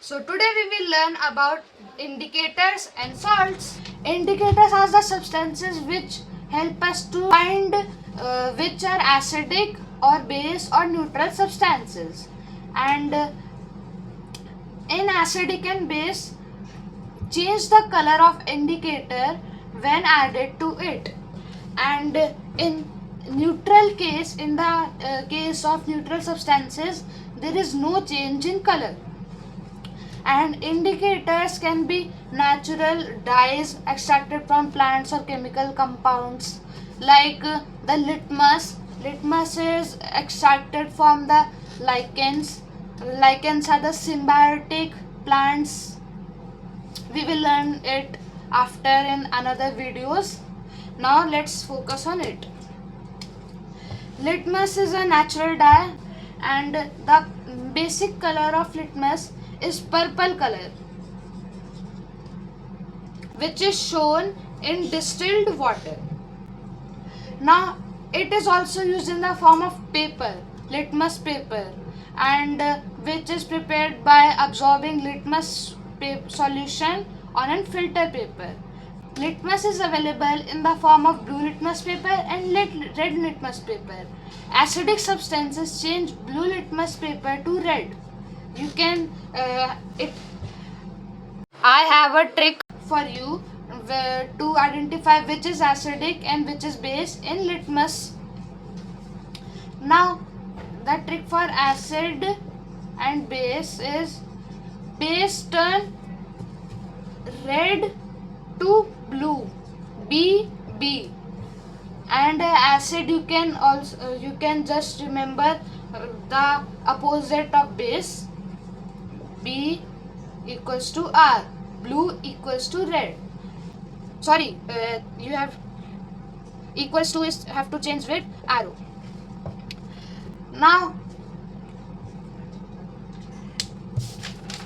So today we will learn about indicators and salts. Indicators are the substances which help us to find which are acidic or base or neutral substances. And in acidic and base, change the color of indicator when added to it. And in neutral case, in the case of neutral substances, there is no change in color. And indicators can be natural dyes extracted from plants or chemical compounds like the litmus is extracted from the lichens are the symbiotic plants. We will learn it after in another videos. Now let's focus on it. Litmus is a natural dye and the basic color of litmus is purple color, which is shown in distilled water. Now it is also used in the form of paper, litmus paper, and which is prepared by absorbing litmus solution on a filter paper. Litmus is available in the form of blue litmus paper and red litmus paper. Acidic substances change blue litmus paper to red. You can I have a trick for you to identify which is acidic and which is base in litmus. Now the trick for acid and base is base turn red to blue, B, and acid you can also you can just remember the opposite of base, B equals to R, blue equals to red. Sorry, you have equals to is have to change with arrow. Now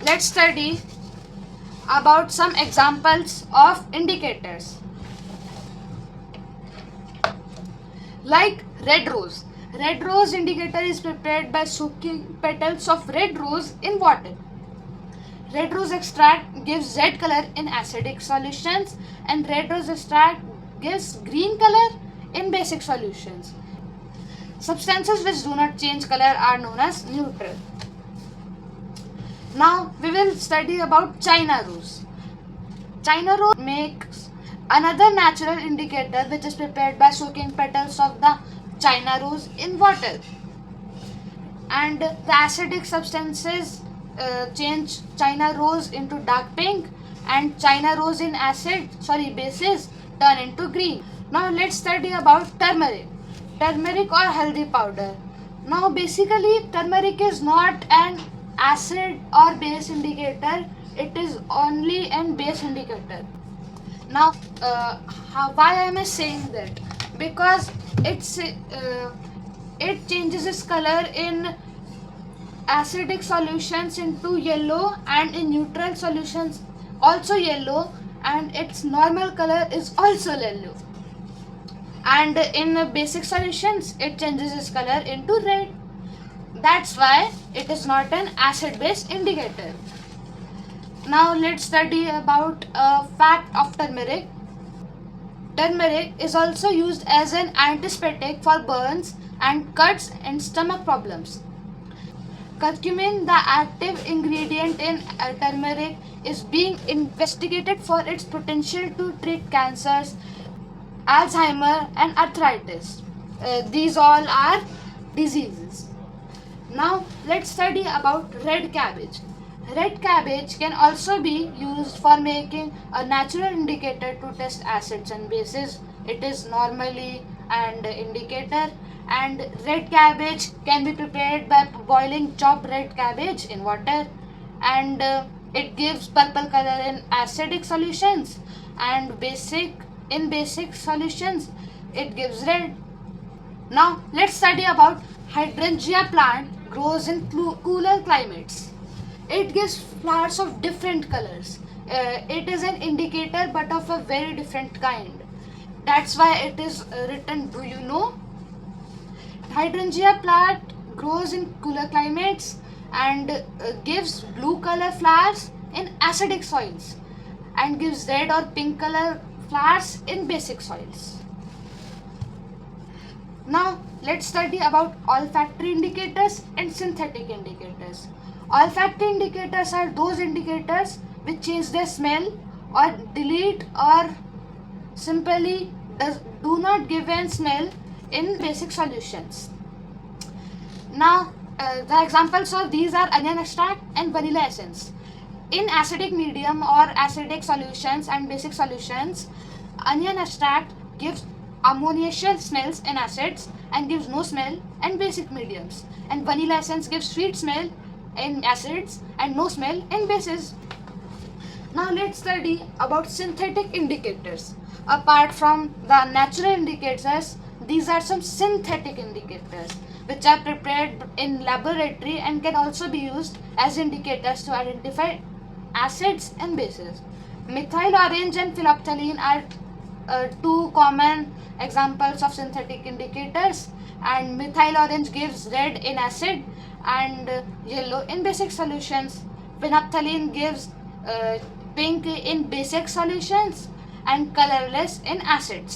let's study about some examples of indicators. Like red rose. Red rose indicator is prepared by soaking petals of red rose in water. Red rose extract gives red color in acidic solutions and red rose extract gives green color in basic solutions. Substances which do not change color are known as neutral. Now we will study about China rose. China rose makes another natural indicator which is prepared by soaking petals of the China rose in water. And the acidic substances change China rose into dark pink and China rose in bases turn into green. Now let's study about turmeric. Turmeric or haldi powder. Now basically turmeric is not an acid or base indicator, it is only an base indicator. Now why am I saying that? Because it changes its color in acidic solutions into yellow and in neutral solutions also yellow, and its normal color is also yellow, and in basic solutions it changes its color into red. That's why it is not an acid base indicator. Now let's study about a fact of turmeric. Turmeric is also used as an antiseptic for burns and cuts and stomach problems. Curcumin, the active ingredient in turmeric, is being investigated for its potential to treat cancers, Alzheimer and arthritis. These all are diseases. Now let's study about red cabbage. Red cabbage can also be used for making a natural indicator to test acids and bases. It is normally an indicator, and red cabbage can be prepared by boiling chopped red cabbage in water, and it gives purple color in acidic solutions and basic solutions it gives red. Now let's study about hydrangea plant grows in cooler climates. It gives flowers of different colors. It is an indicator but of a very different kind. That's why it is written, do you know? Hydrangea plant grows in cooler climates and gives blue color flowers in acidic soils and gives red or pink color flowers in basic soils. Now let's study about olfactory indicators and synthetic indicators. Olfactory indicators are those indicators which change their smell or delete or simply do not give a smell in basic solutions. Now the examples of these are onion extract and vanilla essence. In acidic medium or acidic solutions and basic solutions, onion extract gives ammoniaceous smells in acids and gives no smell in basic mediums, and vanilla essence gives sweet smell in acids and no smell in bases. Now let's study about synthetic indicators. Apart from the natural indicators, these are some synthetic indicators which are prepared in laboratory and can also be used as indicators to identify acids and bases. Methyl orange and phenolphthalein are two common examples of synthetic indicators, and methyl orange gives red in acid and yellow in basic solutions. Phenolphthalein gives pink in basic solutions and colorless in acids.